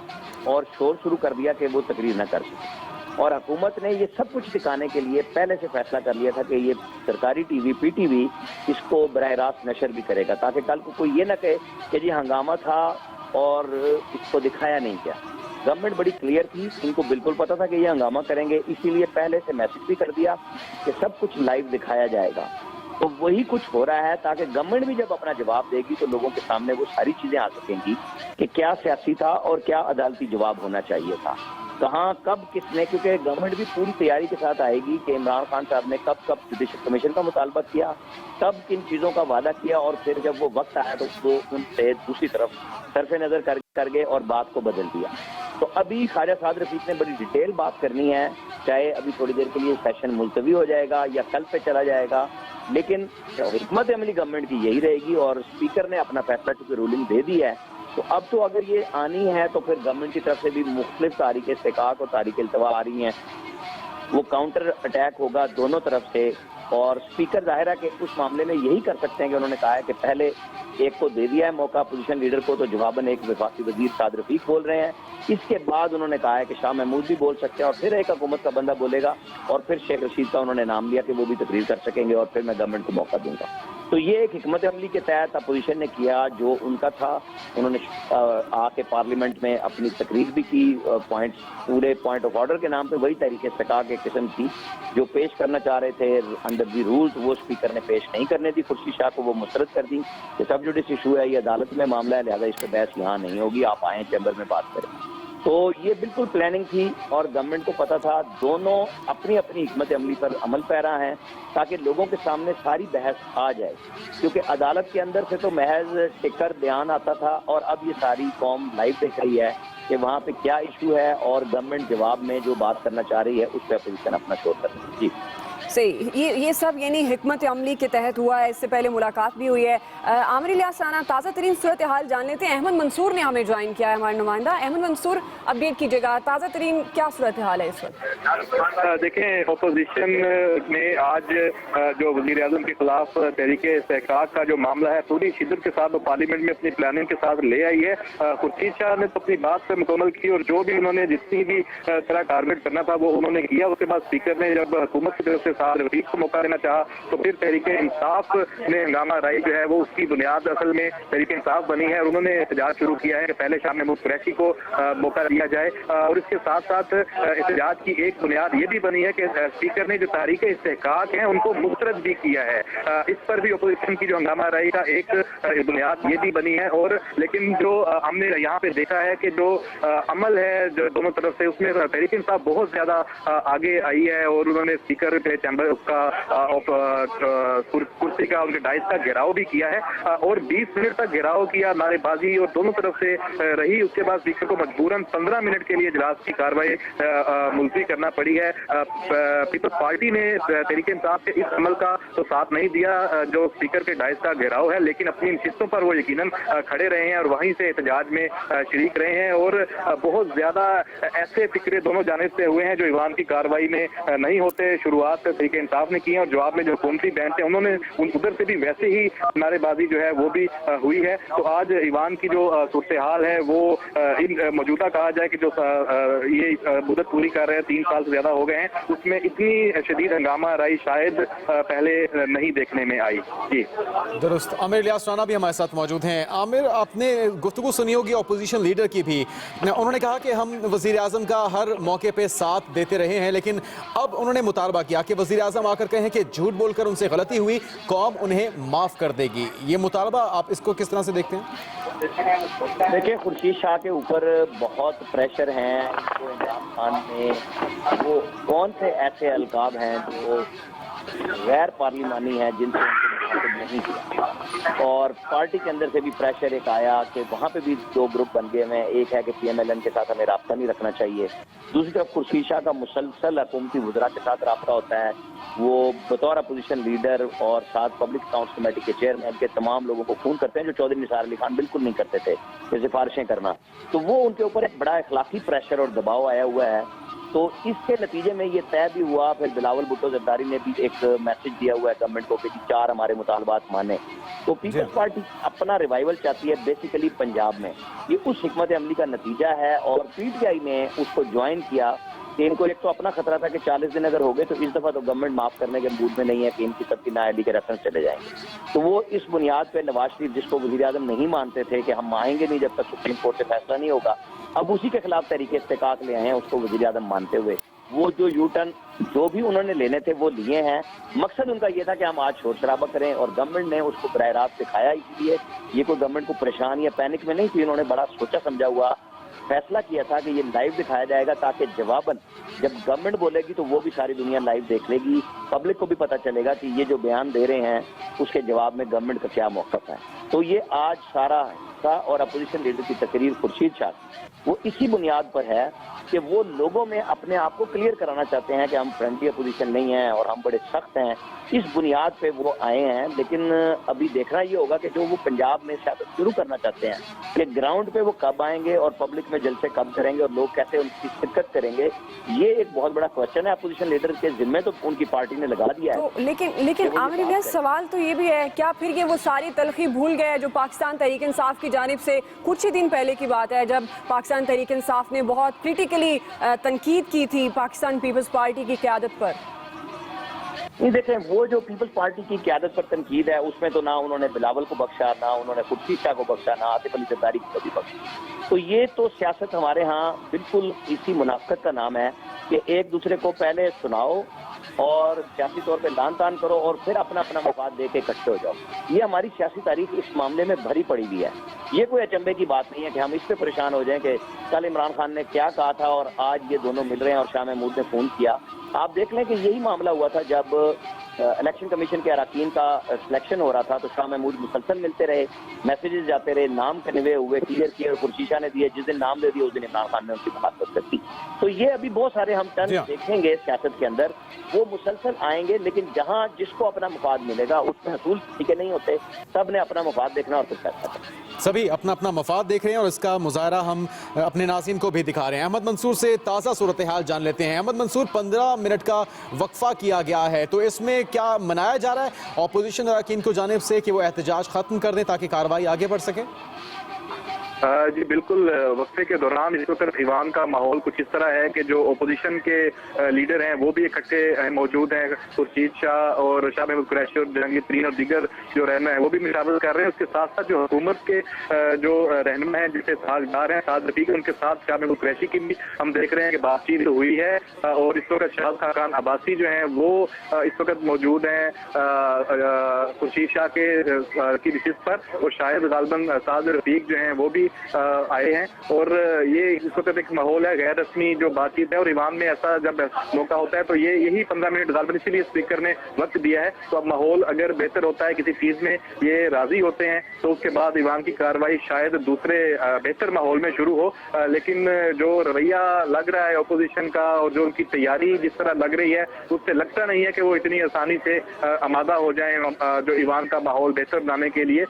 और शोर शुरू कर दिया कि वो तकरीर न कर सके। और हुकूमत ने ये सब कुछ दिखाने के लिए पहले से फैसला कर लिया था कि ये सरकारी टीवी पीटीवी इसको बराह रास्त नशर भी करेगा, ताकि कल को कोई ये ना कहे कि जी हंगामा था और इसको दिखाया नहीं क्या। गवर्नमेंट बड़ी क्लियर थी, इनको बिल्कुल पता था कि ये हंगामा करेंगे, इसीलिए पहले से मैसेज भी कर दिया कि सब कुछ लाइव दिखाया जाएगा। तो वही कुछ हो रहा है ताकि गवर्नमेंट भी जब अपना जवाब देगी तो लोगों के सामने वो सारी चीजें आ सकेंगी कि क्या सियासी था और क्या अदालती जवाब होना चाहिए था, कहाँ कब किसने, क्योंकि गवर्नमेंट भी पूरी तैयारी के साथ आएगी कि इमरान खान साहब ने कब कब जुडिशल कमीशन का मुतालबा किया, कब किन चीज़ों का वादा किया और फिर जब वो वक्त आया तो उसको उनसे दूसरी तरफ सरफे नज़र कर गए और बात को बदल दिया। तो अभी ख्वाजा साद रफीक ने बड़ी डिटेल बात करनी है, चाहे अभी थोड़ी देर के लिए सेशन मुलतवी हो जाएगा या कल पे चला जाएगा, लेकिन हिकमत अमली गवर्नमेंट की यही रहेगी और स्पीकर ने अपना फैसला चूंकि रूलिंग दे दी है तो अब तो अगर ये आनी है तो फिर गवर्नमेंट की तरफ से भी मुख्तलिफ तारीख इस्तेकाक और तारीख इल्तवा आ रही हैं, वो काउंटर अटैक होगा दोनों तरफ से। और स्पीकर जाहिर है कि उस मामले में यही कर सकते हैं कि उन्होंने कहा है कि पहले एक को दे दिया है मौका अपोजिशन लीडर को, तो जवाबन एक वफाकी वजीर साद रफीक बोल रहे हैं, इसके बाद उन्होंने कहा है कि शाह महमूद भी बोल सकते हैं और फिर एक हुकूमत का बंदा बोलेगा और फिर शेख रशीद का उन्होंने नाम लिया कि वो भी तकरीर कर सकेंगे और फिर मैं गवर्नमेंट को मौका दूंगा। तो ये एक हिकमत अमली के तहत अपोजिशन ने किया जो उनका था। उन्होंने आके पार्लियामेंट में अपनी तकरीर भी की, पूरे पॉइंट ऑफ ऑर्डर के नाम पे वही तहरीक इस्तेकाक एक किस्म की जो पेश करना चाह रहे थे अंडर दी रूल्स, वो स्पीकर ने पेश नहीं करने दी। खुर्शीद शाह को वो मुस्तरद कर दी कि सब जुडिस इशू है, ये अदालत में मामला है, लिहाजा इस पर बहस यहाँ नहीं होगी, आप आए चैम्बर में बात करें। तो ये बिल्कुल प्लानिंग थी और गवर्नमेंट को पता था दोनों अपनी अपनी हिकमत अमली पर अमल पैरा हैं ताकि लोगों के सामने सारी बहस आ जाए, क्योंकि अदालत के अंदर से तो महज टिकर बयान आता था और अब ये सारी कौम लाइव देख रही है कि वहाँ पे क्या इशू है और गवर्नमेंट जवाब में जो बात करना चाह रही है उस पर अपोजिशन अपना शोर कर रही है। जी सही, ये सब यानी हिकमत अमली के तहत हुआ है। इससे पहले मुलाकात भी हुई है। आमिर इलियास राना, ताज़ा तरीन सूरत हाल जान लेते हैं। अहमद मंसूर ने हमें ज्वाइन किया है, हमारे नुमाइंदा। अहमद मंसूर, अपडेट कीजिएगा, ताज़ा तरीन क्या सूरत हाल है इस वक्त? देखें, अपोजिशन में आज जो वज़ीर आज़म के खिलाफ तहरीके इस्तेहकाक का जो मामला है पूरी शिद्दत के साथ वो पार्लियामेंट में अपनी प्लानिंग के साथ ले आई है। खुर्शीद शाह ने तो अपनी बात पर मुकम्मल की और जो भी उन्होंने जितनी भी तरह टारगेट करना था वो उन्होंने किया। उसके बाद स्पीकर ने जब हुकूमत की तरफ से साद रफीक को मौका देना चाहा तो फिर तहरीके इंसाफ ने हंगामा राय जो है वो उसकी बुनियाद असल में तहरीके इंसाफ बनी है और उन्होंने एहतजाज शुरू किया है कि पहले शाम महमूद कुरैशी को मौका दिया जाए। और इसके साथ साथ एहतजाज की एक बुनियाद ये भी बनी है कि स्पीकर ने जो तहरीके इस्तेहकाक हैं उनको मुस्तरद भी किया है। इस पर भी अपोजिशन की जो हंगामा राय का एक बुनियाद ये भी बनी है। और लेकिन जो हमने यहाँ पे देखा है कि जो अमल है जो दोनों तरफ से उसमें तहरीक इंसाफ बहुत ज्यादा आगे आई है और उन्होंने स्पीकर पे चैम्बर उसका कुर्सी का उनके डाइस का घेराव भी किया है और 20 मिनट तक घेराव किया, नारेबाजी और दोनों तरफ से रही। उसके बाद स्पीकर को मजबूरन 15 मिनट के लिए इजलास की कार्रवाई मुलतवी करना पड़ी है। पीपल्स पार्टी ने तहरीके इंसाफ के इस अमल का तो साथ नहीं दिया जो स्पीकर के डाइस का घेराव है, लेकिन अपनी नशिस्तों पर वो यकीनन खड़े रहे हैं और वहीं से एहतजाज में शरीक रहे हैं। और बहुत ज्यादा ऐसे फिक्रे दोनों जानिब से हुए हैं जो ईवान की कार्रवाई में नहीं होते। शुरुआत तहरीके इंसाफ ने की है और जवाब में जो हुकूमती बेंच है उन्होंने उधर से भी वैसे ही नारेबाजी जो है वो भी हुई है। तो आज ईवान की जो सूरत हाल है वो मौजूदा कहा जाए कि जो ये मुद्दत पूरी कर रहे हैं 3 साल से ज्यादा हो गए हैं, उसमें इतनी शदीद हंगामा राई शायद पहले नहीं देखने में आई। जी दुरुस्त। आमिर इलियास राना भी हमारे साथ मौजूद हैं। आमिर, आपने गुफ्तगू सुनी होगी अपोजिशन लीडर की भी, उन्होंने कहा कि हम वजीर आजम का हर मौके पे साथ देते रहे हैं, लेकिन अब उन्होंने मुतालबा किया कि वजीर आजम आकर कहें कि झूठ बोलकर उनसे गलती हुई, कौम उन्हें माफ कर देगी। ये मुतालबा आप इसको किस तरह से देखते हैं? देखिए, खुर्शीद शाह के ऊपर बहुत प्रेशर है। तो इमरान खान ने वो कौन से ऐसे अलकाब हैं जो गैर पार्लिमानी है जिनसे उनको नहीं किया, और पार्टी के अंदर से भी प्रेशर एक आया कि वहाँ पे भी 2 ग्रुप बन गए हैं। एक है कि PMLN के साथ हमें राब्ता नहीं रखना चाहिए, दूसरी तरफ खुर्शीद शाह का मुसलसल हुकूमती वज़रा के साथ राब्ता होता है। वो बतौर अपोजिशन लीडर और साथ पब्लिक अकाउंट्स कमेटी के चेयरमैन के तमाम लोगों को फोन करते हैं जो चौधरी निसार अली खान बिल्कुल नहीं करते थे, ये सिफारिशें करना। तो वो उनके ऊपर एक बड़ा अखलाकी प्रेशर और दबाव आया हुआ है। तो इसके नतीजे में ये तय भी हुआ। फिर बिलावल भुट्टो जरदारी ने भी एक मैसेज दिया हुआ है गवर्नमेंट को कि 4 हमारे मुतालबात माने। तो पीपल्स पार्टी अपना रिवाइवल चाहती है बेसिकली पंजाब में। ये उस हिकमत अमली का नतीजा है और PTI ने उसको ज्वाइन किया कि इनको एक तो अपना खतरा था कि 40 दिन अगर हो गए तो इस दफा तो गवर्नमेंट माफ करने के मूड में नहीं है कि इनकी सबकी नाअहली के रेफरेंस चले जाएंगे। तो वो इस बुनियाद पे नवाज शरीफ, जिसको वज़ीर आज़म नहीं मानते थे कि हम आएंगे नहीं जब तक सुप्रीम कोर्ट से फैसला नहीं होगा, अब उसी के खिलाफ तहरीके इस्तेहकाक ले आए हैं उसको वज़ीर आज़म मानते हुए। वो जो U-टर्न जो भी उन्होंने लेने थे वो लिए हैं। मकसद उनका ये था कि हम आज शोर शराबा करें और गवर्नमेंट ने उसको बराह रास्त दिखाया। इसलिए ये कोई गवर्नमेंट को परेशान या पैनिक में नहीं थी, उन्होंने बड़ा सोचा समझा हुआ फैसला किया था कि ये लाइव दिखाया जाएगा ताकि जवाबन जब गवर्नमेंट बोलेगी तो वो भी सारी दुनिया लाइव देख लेगी, पब्लिक को भी पता चलेगा कि ये जो बयान दे रहे हैं उसके जवाब में गवर्नमेंट का क्या मौक़िफ़ है। तो ये आज सारा हिस्सा और अपोजिशन लीडर की तकरीर खुर्शीद शाह वो इसी बुनियाद पर है कि वो लोगों में अपने आप को क्लियर कराना चाहते हैं कि हम फ्रेंडली अपोजिशन नहीं हैं और हम बड़े सख्त हैं। इस बुनियाद पे वो आए हैं। लेकिन अभी देखना ये होगा कि जो वो पंजाब में शायद शुरू करना चाहते हैं कि ग्राउंड पे वो कब आएंगे और पब्लिक में जलसे कब करेंगे और लोग कैसे उनकी शिरकत करेंगे, ये एक बहुत बड़ा क्वेश्चन है। अपोजिशन लीडर के जिम्मे तो उनकी पार्टी ने लगा दिया है। तो लेकिन आमिर इलियास, सवाल तो ये भी है, क्या फिर ये वो सारी तलखी भूल गए जो पाकिस्तान तहरीक इंसाफ की जानिब से कुछ ही दिन पहले की बात है जब पाकिस्तान तहरीक इंसाफ ने बहुत क्रिटिकली तनकीद की थी पाकिस्तान पीपल्स पार्टी की क़यादत पर? नहीं देखें, वो जो पीपल्स पार्टी की क़यादत पर तनकीद है उसमें तो ना उन्होंने बिलावल को बख्शा, ना उन्होंने खुर्शीद शाह को बख्शा, ना आतिफ अली जरदारी को भी बख्शा। तो ये तो सियासत हमारे यहाँ बिल्कुल इसी मुनाफिकत का नाम है कि एक दूसरे को पहले सुनाओ और सियासी तौर पे लान तान करो और फिर अपना अपना मफाद दे के इकट्ठे हो जाओ। ये हमारी सियासी तारीख इस मामले में भरी पड़ी हुई है। ये कोई अचंभे की बात नहीं है कि हम इस पे परेशान हो जाएं कि कल इमरान खान ने क्या कहा था और आज ये दोनों मिल रहे हैं और शाह महमूद ने फोन किया। आप देख लें कि यही मामला हुआ था जब इलेक्शन कमीशन के अरकान का सिलेक्शन हो रहा था, तो शाह महमूद मुसलसल मिलते रहे, मैसेजेस जाते रहे, नाम कन्वे हुए, क्लियर किए और खुर्शीद शाह ने दिए। जिस दिन नाम दे दिया उस दिन इमरान खान ने उनकी मुखातबत कर दी। तो ये अभी बहुत सारे हम टर्न देखेंगे सियासत के अंदर, वो मुसलसल आएंगे, लेकिन जहां जिसको अपना मुफाद मिलेगा उसमें हसूल ठीक नहीं होते। सब ने अपना मुफाद देखना और फिर फैसला करना। सभी अपना अपना मफाद देख रहे हैं और इसका मुजाहरा हम अपने नाज़रीन को भी दिखा रहे हैं। अहमद मंसूर से ताज़ा सूरत हाल जान लेते हैं। अहमद मंसूर, 15 मिनट का वक्फा किया गया है, तो इसमें क्या मनाया जा रहा है ऑपोजिशन अरकान को जानिब से कि वो एहतजाज खत्म कर दें ताकि कार्रवाई आगे बढ़ सके? जी बिल्कुल, वक्फे के दौरान इस वक्त ईवान का माहौल कुछ इस तरह है कि जो ओपोजिशन के लीडर हैं वो भी इकट्ठे मौजूद हैं। खुर्शीद शाह और शाह महमूद कुरैशी और जहांगीर तरीन और दीगर जो रहनुमा है वो भी मुशावरत कर रहे हैं। उसके साथ साथ जो हुकूमत के जो रहनुमा हैं जैसे साजदार हैं, साद रफीक, उनके साथ शाह महमूद कुरैशी की भी हम देख रहे हैं कि बातचीत हुई है। और इस वक्त शाह खाकान अब्बासी जो हैं वो इस वक्त मौजूद हैं खुर्शीद शाह की रिसिप्ट पर, और शायद गालिबन साद रफीक जो हैं वो भी आए हैं। और ये इस वक्त एक माहौल है, गैर रस्मी जो बातचीत है। और ईवान में ऐसा जब मौका होता है तो यही 15 मिनट गालिबन इसीलिए स्पीकर ने वक्त दिया है। तो अब माहौल अगर बेहतर होता है, किसी चीज में ये राजी होते हैं, तो उसके बाद ईवान की कार्रवाई शायद दूसरे बेहतर माहौल में शुरू हो। लेकिन जो रवैया लग रहा है अपोजिशन का और जो उनकी तैयारी जिस तरह लग रही है, उससे लगता नहीं है कि वो इतनी आसानी से आमादा हो जाए जो ईवान का माहौल बेहतर बनाने के लिए।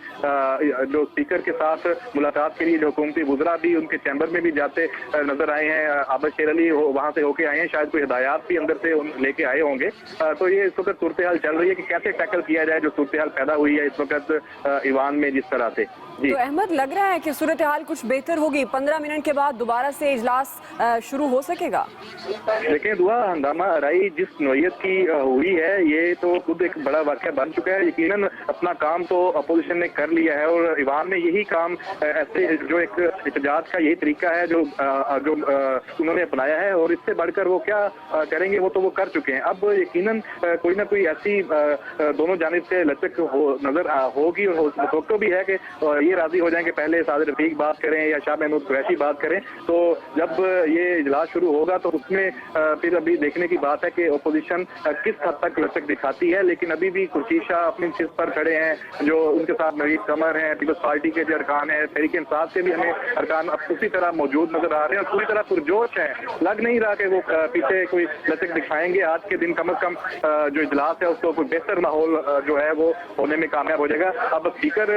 जो स्पीकर के साथ मुलाकात के लिए जो हुकूमती वुज़रा भी उनके चैम्बर में भी जाते नजर आए हैं। आबद शेर अली वहां से होके आए हैं, शायद कोई हिदायत भी अंदर से लेके आए होंगे। तो ये इस वक्त सूरत हाल चल रही है कि कैसे टैकल किया जाए जो सूरत हाल पैदा हुई है इस वक्त ईवान में जिस तरह से। तो अहमद, लग रहा है कि सूरत हाल कुछ बेहतर होगी, 15 मिनट के बाद दोबारा से इजलास शुरू हो सकेगा? लेकिन दुआ हंगामा आराई जिस नौयत की हुई है, ये तो खुद एक बड़ा वाक़या बन चुका है। यकीनन अपना काम तो अपोजिशन ने कर लिया है और ईवान में यही काम ऐसे जो एक एहतजाज का यही तरीका है जो उन्होंने अपनाया है, और इससे बढ़कर वो क्या करेंगे वो तो वो कर चुके हैं। अब यकीनन कोई ना कोई ऐसी दोनों जानिब से लचक नजर होगी और मुतवक्को भी है कि ये राजी हो जाएंगे पहले साद रफीक बात करें या शाह महमूद कुरैशी बात करें। तो जब ये इजलास शुरू होगा तो उसमें फिर अभी देखने की बात है कि अपोजिशन किस हद तक लचक दिखाती है। लेकिन अभी भी खुर्शीद शाह अपनी सीट पर खड़े हैं, जो उनके साथ नवीद कमर हैं, पीपल्स पार्टी के जो अरकान है, तहरीक इंसाफ के भी हमें अरकान अब उसी तरह मौजूद नजर आ रहे हैं और पूरी तरह पुरजोश है। लग नहीं रहा कि वो पीछे कोई लचक दिखाएंगे। आज के दिन कम अज कम जो इजलास है उसको कोई बेहतर माहौल जो है वो होने में कामयाब हो जाएगा। अब स्पीकर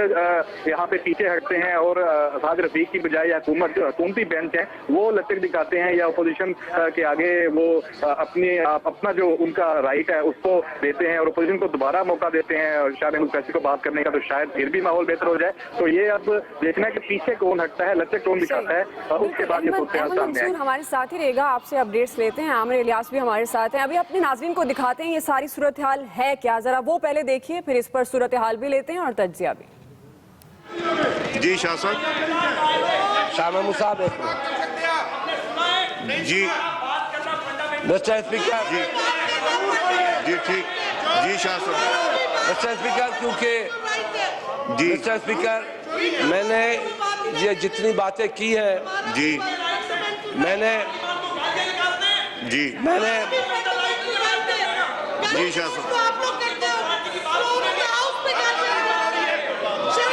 यहाँ पे पीछे हटते हैं और साद रफीक की बजाय हुकूमती बेंच है वो लचक दिखाते हैं या अपोजिशन के आगे वो अपना जो उनका राइट है उसको देते हैं और अपोजिशन को दोबारा मौका देते हैं शाह महमूद कुरैशी को बात करने का, तो शायद फिर भी माहौल बेहतर हो जाए। तो ये अब देखना है कि पीछे कौन हटता है, लचक कौन दिखाता है, और उसके बाद ये सामने आए। हमारे साथ ही रहेगा, आपसे अपडेट्स लेते हैं। आमिर इलियास भी हमारे साथ हैं। अभी अपने नाज़रीन को दिखाते हैं ये सारी सूरत हाल है क्या, जरा वो पहले देखिए, फिर इस पर सूरत हाल भी लेते हैं और तज्जिया भी। जी शाह साहब। शाह महमूद साहब जी मिस्टर स्पीकर। जी ठीक। जी शाह साहब। मिस्टर स्पीकर, क्योंकि जी मिस्टर स्पीकर मैंने ये जितनी बातें की हैं जी मैंने जी जी शाह साहब।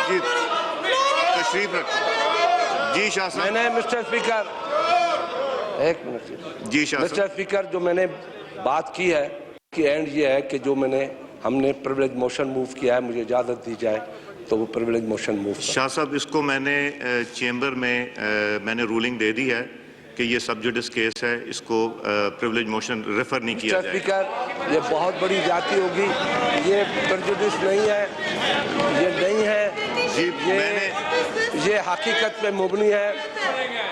जी तशरीफ रखें। जी शाह साहब। मैंने मिस्टर स्पीकर एक मिनट। जी शाह मिस्टर साहब। स्पीकर, जो मैंने बात की है कि एंड ये है कि जो हमने प्रिविलेज मोशन मूव किया है, मुझे इजाज़त दी जाए तो वो प्रिविलेज मोशन मूव। शाह साहब, इसको मैंने चेंबर में मैंने रूलिंग दे दी है कि ये सब्जुडिस केस है, इसको प्रिविलेज मोशन रेफर नहीं किया जाए। स्पीकर, ये बहुत बड़ी जाती होगी, ये प्रेजुडिस नहीं है, ये नहीं है। जी ये हकीकत पे मुबनी है,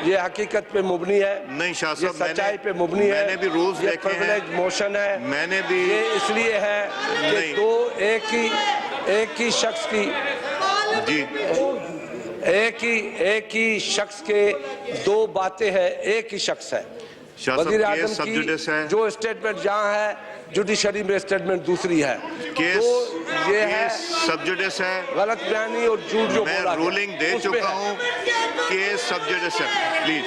ये हकीकत पे मुबनी है, नहीं शाह ये साहब, सच्चाई पे मुबनी है, मैंने भी रूल्स ये देखे हैं, प्रिविलेज मोशन है, मैंने भी ये इसलिए है कि नहीं। दो एक ही शख्स की जी एक ही शख्स के दो बातें हैं, एक ही शख्स है। शाह साहब, वज़ीर केस आज़म सब जुडिस है। की जो स्टेटमेंट जहाँ है, जुडिशरी में स्टेटमेंट दूसरी है। केस तो ये है सब जुडिस है। गलत बयानी और झूठ जो मैं बोला गया, रूलिंग दे उस पे चुका है। हूँ, केस सब जुडिस है। प्लीज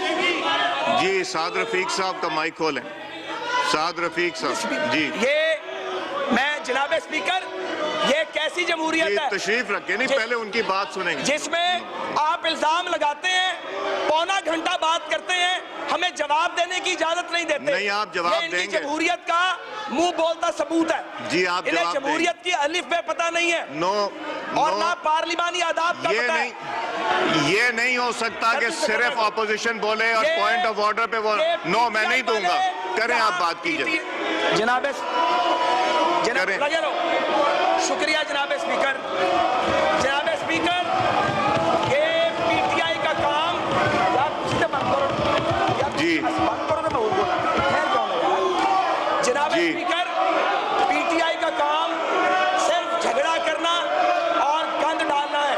जी, साद रफीक साहब का माइक खोलें। साद रफीक साहब जी, ये मैं जनाब स्पीकर, ये कैसी जी जमहूरियत है तशरीफ रखें, नहीं पहले उनकी बात सुनेंगे। जिसमें आप इल्जाम लगाते हैं, पौना घंटा बात करते हैं, हमें जवाब देने की इजाजत नहीं देते। नहीं, आप जवाब ये इनकी देंगे। जमहूरियत का मुंह बोलता सबूत है। जी, आप इन्हें जवाब जमहूरियत की अलिफ बे पता नहीं है नो और ना पार्लिमानी आदाब का ये पता नहीं, है। ये नहीं हो सकता कि सिर्फ ऑपोजिशन बोले और ये- पॉइंट ऑफ ऑर्डर पे बोले। ये नो, मैं नहीं दूंगा। वाले करें आप बात कीजिए। जनाब करें। लगे रहो। शुक्रिया जनाब स्पीकर। जनाब स्पीकर, ये पीटीआई का काम या कुछ तो बंद करो या जी। बंद करो तो मैं बोलूँ। खैर कौन है यार? जनाब जी। स्पीकर, पीटीआई का काम सिर्फ झगड़ा करना और गंद डालना है,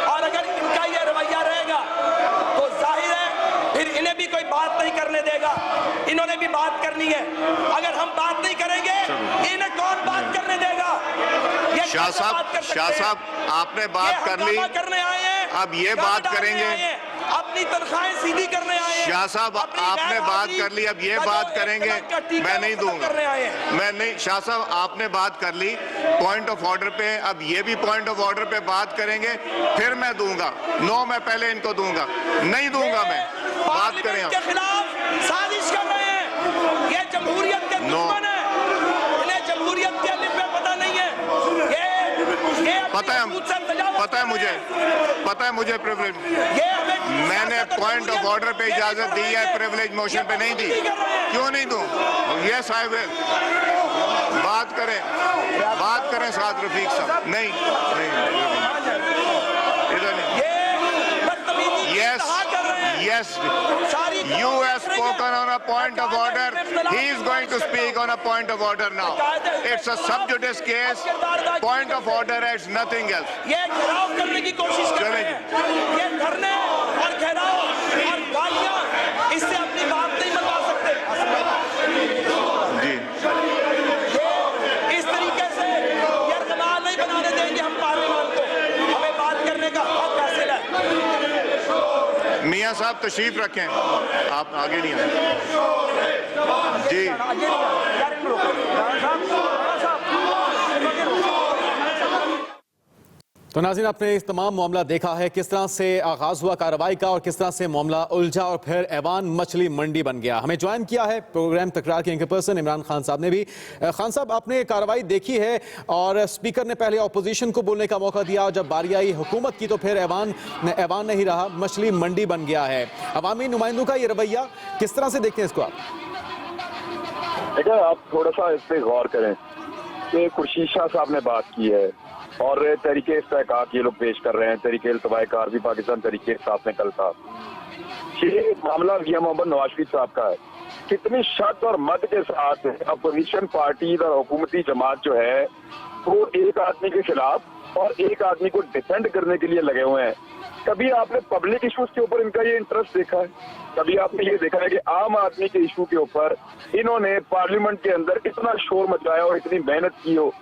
और अगर इनका ये रवैया रहेगा तो जाहिर है फिर इन्हें भी कोई बात नहीं करने देगा। इन्होंने भी बात करनी है, अगर हम बात नहीं करेंगे इन्हें कौन बात करने देगा? ये शाह कैसे बात कर साहब, सकते शाह हैं? साहब, आपने बात कर ली, हंगामा करने आए हैं, अब ये गंद बात डालने करेंगे। आए हैं, अपनी तनख्वाहें सीधी करने आए हैं। शाह साहब, अपनी आपने गैर बात हाजिरी कर ली, अब ये का बात जो करेंगे। एक का टीका मैं नहीं वो खत्म दूंगा। करने आए हैं। मैं नहीं, शाह साहब आपने बात कर ली पॉइंट ऑफ ऑर्डर पे, अब ये भी पॉइंट ऑफ ऑर्डर पे बात करेंगे, फिर मैं दूंगा। नो, मैं पहले इनको दूंगा, नहीं दूंगा मैं। बात करें पार्लियामेंट के आप। खिलाफ साजिश कर रहे हैं, ये जमहूरियत के नो। दुश्मन है, इन्हें जमहूरियत के अलिफ में पता नहीं है। ये पता है, पता है मुझे, पता है मुझे प्रिविलेज। मैंने पॉइंट ऑफ ऑर्डर पे इजाजत दी है, प्रिविलेज मोशन पे नहीं दी। क्यों नहीं दूं? Yes I will. बात करें साद रफीक साहब। नहीं, इधर नहीं। Yes, yes. You have spoken on a point of order. He is going to speak on a point of order now. It's a sub judice case. Point of order is nothing else. ये घेराव करने की कोशिश कर रहे हैं। ये धरने और घेराव और गालियां, इससे अपनी बात नहीं मनवा सकते। जी, ये इस तरीके से ये रमाल नहीं बनाने देंगे हम पार्लियामेंट को। हमें बात करने का हक हासिल है। मियां साहब तशरीफ रखें, आप आगे नहीं आए। जी, तो नाज़रीन, आपने इस तमाम मामला देखा है, किस तरह से आगाज हुआ कार्रवाई का और किस तरह से मामला उलझा और फिर ऐवान मछली मंडी बन गया। हमें ज्वाइन किया है प्रोग्राम तकरार के एंकर पर्सन इमरान खान साहब ने भी। खान साहब, आपने कार्रवाई देखी है और स्पीकर ने पहले अपोजिशन को बोलने का मौका दिया और जब बारी आई हुकूमत की तो फिर ऐवान नहीं रहा, मछली मंडी बन गया है। अवामी नुमाइंदों का ये रवैया किस तरह से देखते हैं इसको आप? देखिए, आप थोड़ा सा इस पर गौर करें कि खुर्शीद शाह साहब ने बात की है और तरीके इस्तेहकाक ये लोग पेश कर रहे हैं। तरीके इल्तवाकार भी पाकिस्तान तरीके साथ में कल था। ये मामला मियां मोहम्मद नवाज शरीफ साहब का है। कितनी शक और मद के साथ अपोजिशन पार्टी और हुकूमती जमात जो है वो एक आदमी के खिलाफ और एक आदमी को डिफेंड करने के लिए लगे हुए हैं। कभी आपने पब्लिक इश्यूज के ऊपर इनका ये इंटरेस्ट देखा है? कभी आपने ये देखा है कि आम आदमी के इशू के ऊपर इन्होंने पार्लियामेंट के अंदर इतना शोर मचाया और इतनी मेहनत की हो?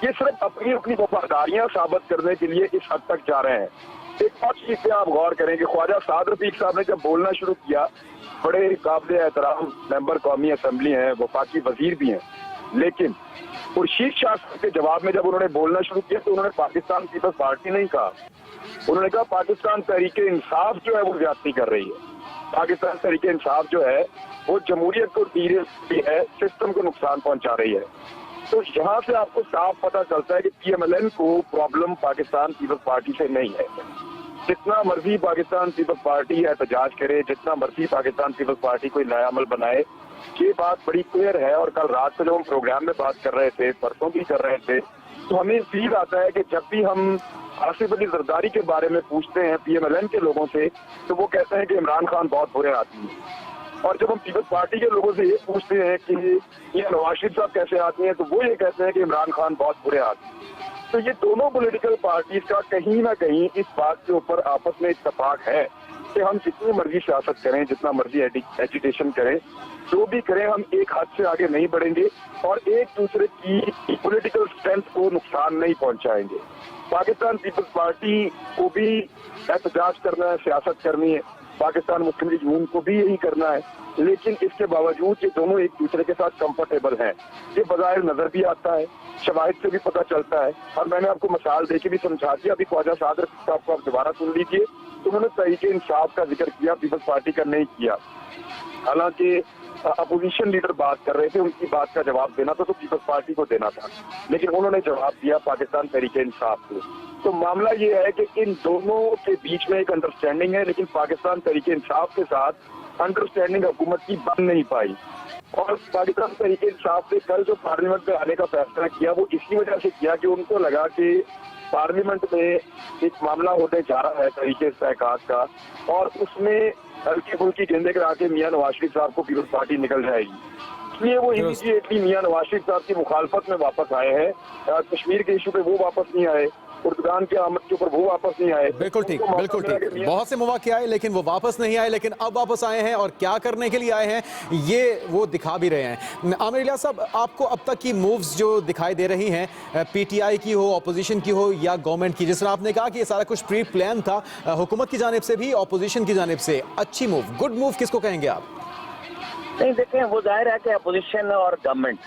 ये सिर्फ अपनी वफादारियां साबित करने के लिए इस हद तक जा रहे हैं। एक और चीज पे आप गौर करें कि ख्वाजा साद रफीक साहब ने जब बोलना शुरू किया, बड़े काबिल एहतराम मेंबर कौमी असम्बली हैं, वफाकी वजीर भी हैं, लेकिन खुर्शीद शाह के जवाब में जब उन्होंने बोलना शुरू किया तो उन्होंने पाकिस्तान पीपल्स पार्टी नहीं कहा, उन्होंने कहा पाकिस्तान तहरीके इंसाफ जो है वो ज्यादती कर रही है। पाकिस्तान तहरीके इंसाफ जो है वो जमहूरियत को भी है, सिस्टम को नुकसान पहुंचा रही है। तो यहाँ से आपको साफ पता चलता है कि PMLN को प्रॉब्लम पाकिस्तान पीपल्स पार्टी से नहीं है। जितना मर्जी पाकिस्तान पीपल्स पार्टी एहतजाज करे, जितना मर्जी पाकिस्तान पीपल्स पार्टी कोई नया अमल बनाए, ये बात बड़ी क्लियर है। और कल रात को जब हम प्रोग्राम में बात कर रहे थे, परसों भी कर रहे थे, तो हमें फील आता है कि जब भी हम आसिफ अली जरदारी के बारे में पूछते हैं PMLN के लोगों से, तो वो कहते हैं कि इमरान खान बहुत बुरे आदमी हैं। और जब हम पीपल्स पार्टी के लोगों से ये पूछते हैं कि ये नवाज शरीफ साहब कैसे आदमी हैं, तो वो ये कहते हैं कि इमरान खान बहुत बुरे आदमी हैं। तो ये दोनों पॉलिटिकल पार्टीज का कहीं ना कहीं इस बात के ऊपर आपस में इत्तेफाक है कि हम जितनी मर्जी सियासत करें, जितना मर्जी एजिटेशन करें, जो भी करें, हम एक हाथ से आगे नहीं बढ़ेंगे और एक दूसरे की पॉलिटिकल स्ट्रेंथ को नुकसान नहीं पहुंचाएंगे। पाकिस्तान पीपल्स पार्टी को भी एहतजाज करना है, सियासत करनी है, पाकिस्तान मुस्लिम लीग नून को भी यही करना है, लेकिन इसके बावजूद ये दोनों एक दूसरे के साथ कंफर्टेबल हैं। ये बज़ाहिर नजर भी आता है, शवाहिद से भी पता चलता है, और मैंने आपको मिसाल देके भी समझा दिया। अभी ख्वाजा साद रफीक साहब को आप दोबारा सुन लीजिए, तो उन्होंने तहरीके इंसाफ का जिक्र किया, पीपल्स पार्टी का नहीं किया। हालांकि अपोजिशन लीडर बात कर रहे थे, उनकी बात का जवाब देना था तो पीपल्स पार्टी को देना था, लेकिन उन्होंने जवाब दिया पाकिस्तान तहरीके इंसाफ को। तो मामला ये है कि इन दोनों के बीच में एक अंडरस्टैंडिंग है, लेकिन पाकिस्तान तहरीके इंसाफ के साथ अंडरस्टैंडिंग हुकूमत की बन नहीं पाई। और पाकिस्तान तहरीके इंसाफ ने कल जो पार्लियामेंट में आने का फैसला किया, वो इसी वजह से किया कि उनको लगा कि पार्लियामेंट में एक मामला होने जा रहा है तहरीके इस्तेहकाक का, और उसमें हल्की फुल्की गेंदे करा के मियां नवाज शरीफ साहब को पीपल्स पार्टी निकल जाएगी। इसलिए वो इमीडिएटली मियां नवाज शरीफ साहब की मुखालफत में वापस आए हैं। कश्मीर के इशू पे वो वापस नहीं आए, उर्दुगान के आमद के ऊपर वो वापस नहीं आए। बिल्कुल ठीक, बिल्कुल ठीक। बहुत से मौके आए लेकिन वो वापस नहीं आए, लेकिन अब वापस आए हैं और क्या करने के लिए आए हैं ये वो दिखा भी रहे हैं। आमिर इलियास साहब, आपको अब तक की मूव्स जो दिखाई दे रही हैं, PTI की हो, अपोजिशन की हो या गवर्नमेंट की, जिस तरह आपने कहा कि ये सारा कुछ प्री प्लान था हुकूमत की जानिब से भी, अपोजिशन की जानिब से, अच्छी मूव, गुड मूव किसको कहेंगे आप? नहीं, देखें, वो जाहिर है कि अपोजिशन और गवर्नमेंट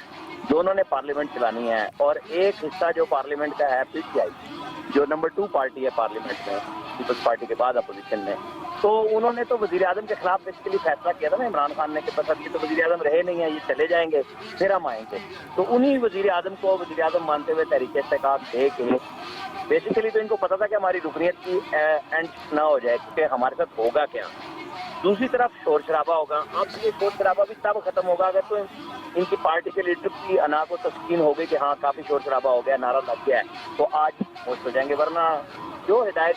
दोनों ने पार्लियामेंट चलानी है, और एक हिस्सा जो पार्लियामेंट का है PTI, जो नंबर 2 पार्टी है पार्लियामेंट में पीपल्स पार्टी के बाद अपोजिशन में, तो उन्होंने तो वजीर आजम के खिलाफ बेसिकली फैसला किया था ना इमरान खान ने कि बस अब ये तो वजीर आजम रहे नहीं है, ये चले जाएंगे, फिर हम आएंगे। तो उन्हीं वजीर आजम को वजीर आजम मानते हुए तहरीके इस्तेहकाक दे के बेसिकली तो इनको पता था कि हमारी रुकनीत की एंड ना हो जाए, क्योंकि हमारे साथ होगा क्या। दूसरी तरफ शोर शराबा होगा। अब ये शोर शराबा भी तब खत्म होगा अगर तो इनकी पार्टी के लीडरशिप की अना को तस्कीन हो गई कि हाँ काफी शोर शराबा हो गया, नारा लग गया है, तो आज होश हो जाएंगे। वरना जो हिदायत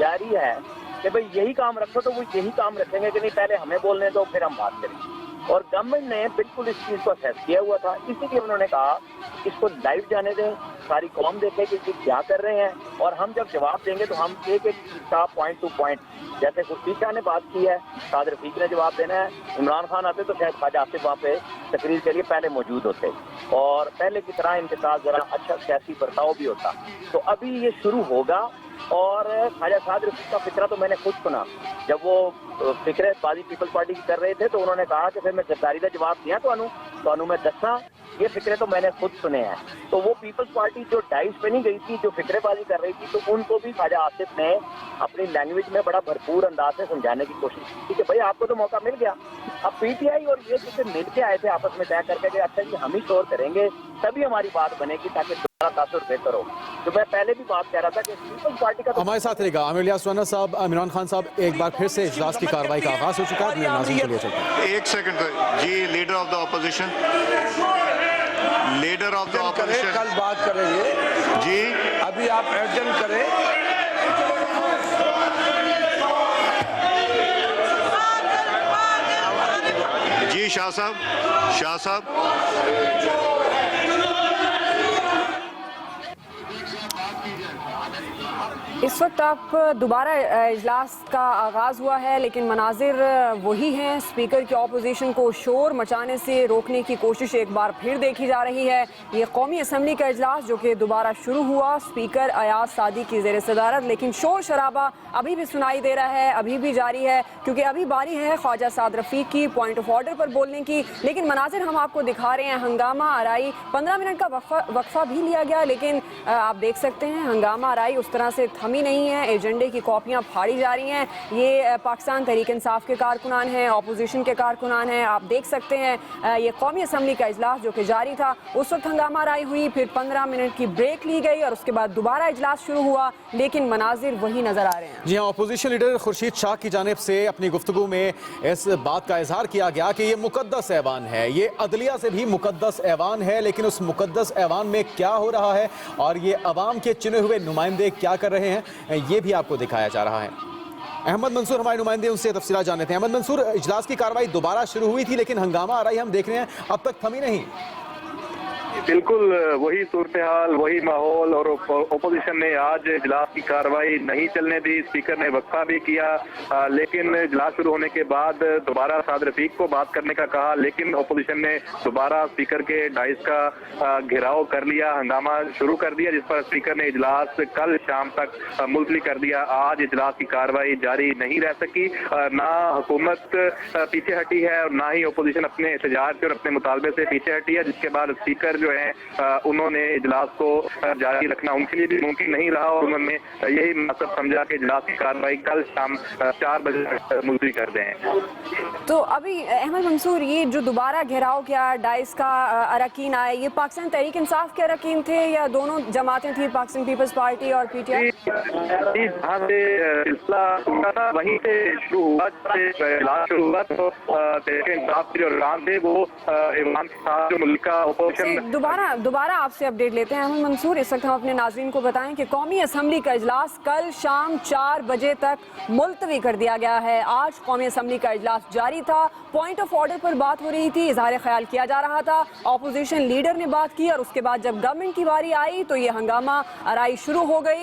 जारी है कि भाई यही काम रखो, तो वो यही काम रखेंगे कि नहीं पहले हमें बोलने दो फिर हम बात करेंगे। और गवर्नमेंट ने बिल्कुल इस चीज को असेस किया हुआ था, इसीलिए उन्होंने कहा इसको लाइव जाने दें, सारी कौम देखे कि क्या कर रहे हैं, और हम जब जवाब देंगे तो हम एक एक चीज पॉइंट टू पॉइंट, जैसे खुर्शीद शाह ने बात की है, साद रफीक ने जवाब देना है, इमरान खान आते तो शायद ख्वाजा आसिफ वहाँ पे तकरीर के लिए पहले मौजूद होते और पहले की तरह इनके साथ जरा अच्छा सियासी बर्ताव भी होता। तो अभी ये शुरू होगा। और ख्वाजा साद रफीक का फिक्रा तो मैंने खुद सुना, जब वो फिक्रेबाजी पीपल्स पार्टी की कर रहे थे तो उन्होंने कहा कि फिर मैं जरदारी का जवाब दिया तो मैं दसा, ये फिक्रे तो मैंने खुद सुने हैं। तो वो पीपल्स पार्टी जो डाइस पे नहीं गई थी, जो फिक्रेबाजी कर रही थी, तो उनको भी ख्वाजा आसिफ ने अपनी लैंग्वेज में बड़ा भरपूर अंदाज से समझाने की कोशिश की कि भाई आपको तो मौका मिल गया। अब PTI और ये जिसे मिल के आए थे आपस में तय करके कि अच्छा जी हम ही शोर करेंगे तभी हमारी बात बनेगी ताकि तासुर बेहतर हो। तो मैं पहले भी बात कह रहा था कि पीपल्स पार्टी का हमारे साथ रहेगा आमिर इलियास रना साहब। इमरान खान साहब, एक बार फिर से इजलास की कार्रवाई का आगाज हो चुका है, नाज़रीन के लिए चलते हैं। एक सेकंड जी, leader of the opposition, leader of the opposition कल बात करेंगे जी, अभी आप एडजन करें। जी शाह साहब इस वक्त आप दोबारा इजलास का आगाज़ हुआ है, लेकिन मनाजिर वही हैं। स्पीकर की ऑपोजिशन को शोर मचाने से रोकने की कोशिश एक बार फिर देखी जा रही है। ये कौमी असम्बली का इजलास जो कि दोबारा शुरू हुआ, स्पीकर अयाज सादी की ज़ेर सदारत, लेकिन शोर शराबा अभी भी सुनाई दे रहा है, अभी भी जारी है, क्योंकि अभी बारी है ख्वाजा साद रफीक की पॉइंट ऑफ ऑर्डर पर बोलने की। लेकिन मनाजिर हम आपको दिखा रहे हैं, हंगामा आराई, 15 मिनट का वक्फा भी लिया गया, लेकिन आप देख सकते हैं हंगामा आराई उस तरह से थमी नहीं है, एजेंडे की कॉपियां फाड़ी जा रही हैं। ये पाकिस्तान तहरीक इंसाफ के कारकुनान हैं, अपोजिशन के कारकुनान हैं। आप देख सकते हैं ये कौमी असम्बली का इजलास जो कि जारी था, उस वक्त हंगामा आराई हुई, फिर 15 मिनट की ब्रेक ली गई और उसके बाद दोबारा इजलास शुरू हुआ, लेकिन मनाजिर वही नजर आ रहे हैं। जी हाँ, अपोजिशन लीडर खुर्शीद शाह की जानिब से अपनी गुफ्तगू में इस बात का इजहार किया गया कि ये मुकद्दस ऐवान है, ये अदलिया से भी मुकद्दस ऐवान है, लेकिन उस मुकद्दस ऐवान में क्या हो रहा है और ये अवाम के चुने हुए नुमाइंदे क्या कर रहे हैं, ये भी आपको दिखाया जा रहा है। अहमद मंसूर हमारे नुमाइंदे, उनसे तफसीलात जानते हैं। अहमद मंसूर, इजलास की कार्रवाई दोबारा शुरू हुई थी, लेकिन हंगामा आराई हम देख रहे हैं अब तक थमी नहीं। बिल्कुल वही सूरत हाल, वही माहौल, और ओपोजिशन ने आज इजलास की कार्रवाई नहीं चलने दी। स्पीकर ने वक्फा भी किया, लेकिन इजलास शुरू होने के बाद दोबारा साद रफीक को बात करने का कहा, लेकिन ओपोजिशन ने दोबारा स्पीकर के डाइस का घेराव कर लिया, हंगामा शुरू कर दिया, जिस पर स्पीकर ने इजलास कल शाम तक मुलतवी कर दिया। आज इजलास की कार्रवाई जारी नहीं रह सकी, ना हुकूमत पीछे हटी है और ना ही ओपोजिशन अपने एहतजाज से और अपने मुतालबे से पीछे हटी है, जिसके बाद स्पीकर जो है उन्होंने इजलास को जारी रखना उनके लिए भी मुमकिन नहीं रहा और उन्होंने यही मकसद समझा कि इजलास की कार्रवाई कल शाम 4 बजे तक मुलतवी कर दें। तो अभी अहमद मंसूर, ये जो दोबारा घेराव किया डाइस का अरकान आए, ये पाकिस्तान तहरीक इंसाफ के अरकान थे या दोनों जमातें थी, पाकिस्तान पीपल्स पार्टी और पीटीआई? जहाँ से सिलसिला शुरू था वहीं से शुरू हुआ, इजलास शुरू हुआ तो तहरीक इंसाफ के जो अरकान थे वो इमरान के साथ जो मुल्क का ओपोजिशन। दोबारा आपसे अपडेट लेते हैं अहमद मंसूर। इस वक्त हम अपने नाज़रीन को बताएं कि कौमी असम्बली का इजलास कल शाम 4 बजे तक मुलतवी कर दिया गया है। आज कौमी असम्बली का इजलास जारी था, पॉइंट ऑफ ऑर्डर पर बात हो रही थी, इजहार ख्याल किया जा रहा था, अपोजिशन लीडर ने बात की और उसके बाद जब गवर्नमेंट की बारी आई तो ये हंगामा आराई शुरू हो गई।